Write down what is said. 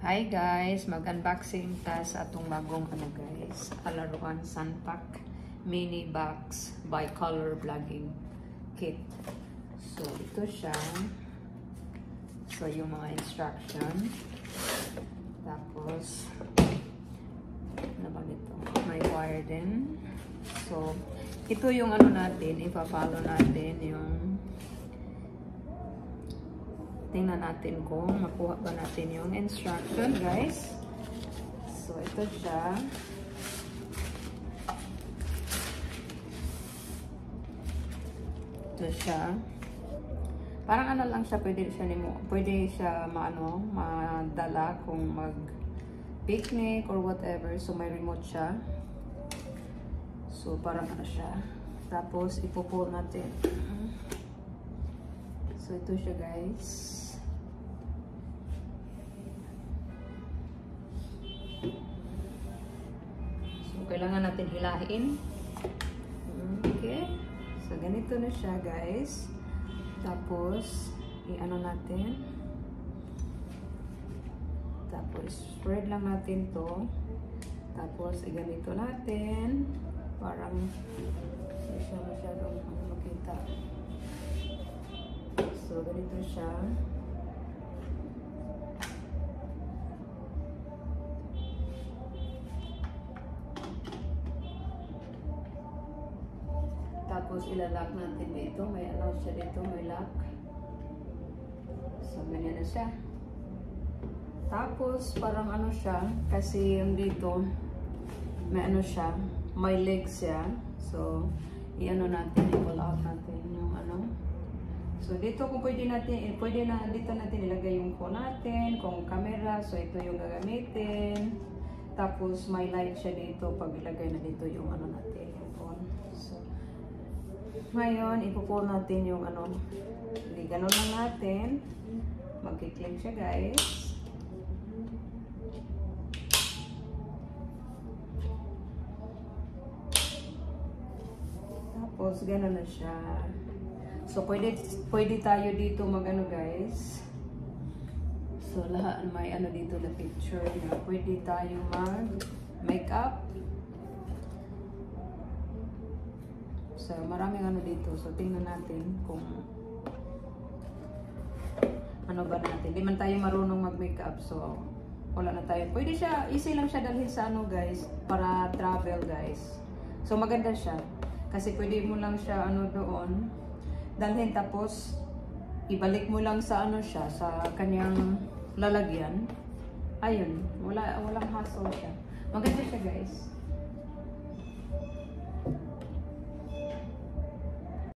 Hi guys, mag-unboxing ta sa atong bagong guys, Alaruan Sunpack Mini Box by Color Vlogging Kit. So ito siya. So yung mga instruction. Tapos ano ba ito? May wire din. So ito yung natin, ipa-follow natin yung tingnan natin kung makuha ba natin yung instruction, guys. So, ito siya. Ito siya. Parang lang siya, pwede siya madala kung mag-picnic or whatever. So, may remote siya. So, parang siya. Tapos, ipo-pull natin. So, ito siya, guys. Kailangan natin hilahin. Okay. So, ganito na siya, guys. Tapos, i-ano natin. Tapos, spread lang natin to. Tapos, i-ganito natin. Parang, hindi siya masyadong makita. So, ganito siya. Tapos, ilalak natin dito. May siya dito, may lock. So, ganyan na siya. Tapos, parang siya, kasi yung dito, may siya, may legs siya. So, natin, i-pull out natin yung So, dito kung pwede na dito natin ilagay yung phone natin, kung camera. So, ito yung gagamitin. Tapos, may light siya dito pag ilagay na dito yung natin, yung phone. So, ngayon, ipo-pull natin yung hindi, ganun lang natin. Mag-click siya, guys. Tapos, ganun na siya. So, pwede tayo dito guys. So, lahat may dito na picture na pwede tayo mag-makeup. So, maraming dito. So, tingnan natin kung ba natin. Di man tayo marunong mag-makeup. So, wala na tayo. Pwede siya, easy lang siya dalhin sa guys, para travel, guys. So, maganda siya. Kasi pwede mo lang siya doon dalhin, tapos ibalik mo lang sa siya, sa kanyang lalagyan. Ayun, walang hassle siya. Maganda siya, guys.